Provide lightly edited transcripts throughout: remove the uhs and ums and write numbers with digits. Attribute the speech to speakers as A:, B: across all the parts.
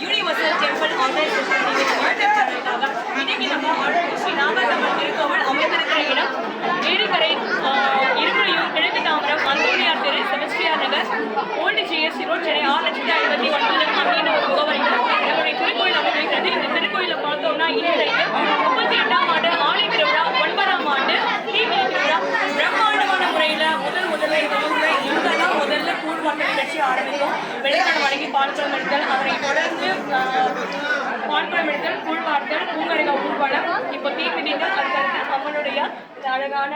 A: Universal temple organisation இன்னைக்கு நம்ம ஸ்ரீ நாகாத்தம்மன் திருக்கோவில் அமைந்திருக்கிற இடம் ஏரிக்கரை இருமுறையூர் கிழக்கு தாம்பரம் அந்தோனியார் தெரு செபஸ்டியார் நகர் ஓல்டு ஜிஎஸ்டி ரோட் சென்னை 6,59,9 அப்படின்னு ஒரு முகவரிகள் நம்முடைய திருக்கோயில் அமைந்திருக்கிறது. இந்த திருக்கோயிலை பார்த்தோம்னா இன்றைக்கு 38ஆம் ஆண்டு ஆணை திருவிழா 9ஆம் ஆண்டு தீமிதி திருவிழா பிரம்மாண்டமான முறையில் முதல்ல இங்கெல்லாம் முதல்ல கூழ்வார்த்தல் நிகழ்ச்சி ஆரம்பிக்கும். வெள்ளைக்கான வழங்கி பால்குளம் எடுத்தல், அதனை தொடர்ந்து பால்குளம் எடுத்தல், கூழ்வார்த்தல், பூங்கரக ஊர்வலம், இப்போ தீமிதிகள், அதுக்கடுத்து அம்மனுடைய அழகான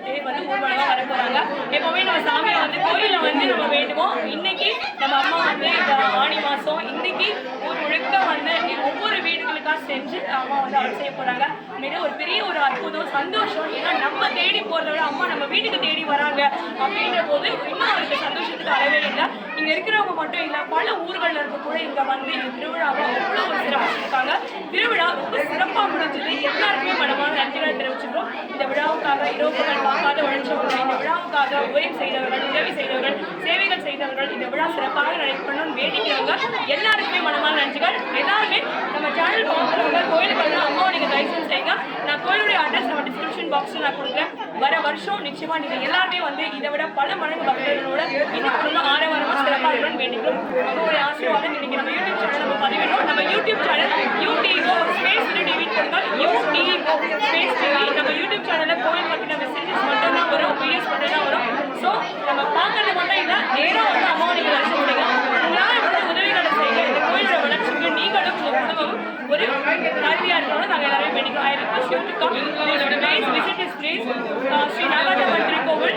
A: தேர் வந்து ஊர்வலமாக வர போகிறாங்க. எப்போவுமே நம்ம சாமியை வந்து கோயிலில் வந்து நம்ம வேண்டுவோம். இன்னைக்கு நம்ம அம்மா வந்து இந்த ஆணி மாதம் இன்னைக்கு ஊர் முழுக்க வந்து ஒவ்வொரு வீடுகளுக்காக செஞ்சு அம்மா வந்து அருள் செய்ய போகிறாங்க. மிக ஒரு பெரிய ஒரு அற்புதம் சந்தோஷம். ஏன்னா நம்ம தேடி போகிறத விட அம்மா நம்ம வீட்டுக்கு தேடி வராங்க அப்படின்ற போது இன்னும் அவருக்கு சந்தோஷத்துக்கு அளவே இல்லை. இங்கே இருக்கிறவங்க மட்டும் இல்லை, பல ஊர்களில் இருக்க கூட இங்கே வந்து இந்த திருவிழாவை அவ்வளோ ஒரு சிறப்பிச்சிருக்காங்க. திருவிழா ரொம்ப சிறப்பாக முடிஞ்சது. எல்லாருக்குமே மனமான நன்றிகளை தெரிவிச்சுக்கிறோம். இந்த விழாவுக்காக இரவுகள் பார்க்காத உழைச்சவங்க, இந்த விழாவுக்காக உதவி செய்தவர்கள், உதவி செய்தவர்கள், சேவைகள் செய்தவர்கள், இந்த விழா சிறப்பாக நடைபெறணும்னு வேண்டிக்கிறவங்க எல்லாருக்குமே மனமான நன்றிகள். எல்லாருமே நம்ம சேனல் பார்க்குறவங்க கோயிலுக்கு வந்து அம்மாவை நீங்கள் தரிசனம் செய்யுங்க. நான் கோயிலுடைய அட்ரஸ் நம்ம டிஸ்கிரிப்ஷன் பாக்ஸில் நான் கொடுக்குறேன். வர வருஷம் நிச்சயமாக நீங்கள் எல்லாருமே வந்து இதை விட பல மடங்கு பக்தர்களோட இன்னும் ஆரவாரமாக சிறப்பாக இருக்கணும்னு வேண்டிக்கிறோம். நம்மளுடைய ஆசீர்வாதம் இன்னைக்கு நம்ம யூடியூப் சேனல் நம்ம பதிவிடணும். நம்ம யூடியூப் சேனல் யூடிஓ ஸ்பேஸ் டிவி கொடுத்தால் யூடிஓ ஸ்பேஸ் டிவி. நம்ம யூடியூப் சேனலில் கோயில் பற்றின மெசேஜஸ் மட்டும் தான் வரும், வீடியோஸ் மட்டும் தான் வரும். ஸோ நம்ம பார்க்கறது மட்டும் இல்லை, நேராக வந்து அம்மாவை நீங்கள் வளர்ச்சி முடியுங்க. உங்களால் வந்து உதவிகளை செய்ய இந்த கோயிலோட வளர்ச்சிக்கு நீங்களும் உங்கள் குடும்பமும் ஒரு கல்வியாக இருக்கணும். நாங்கள் எல்லாரும் வேண்டிக்கிறோம். I request you to come. Please visit this place, Sri Nagatamman Tirukkovil,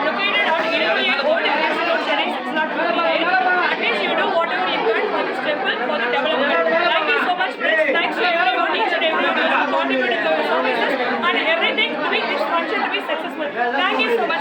A: located on Irumiyur Old Jiyesdi Road, Chennai 6,59,9. At least you do whatever you can for this temple for the development. Thank you so much, friends. Thanks to everyone, each and everyone who has contributed to our services and everything to make this function to be successful. Thank you so much.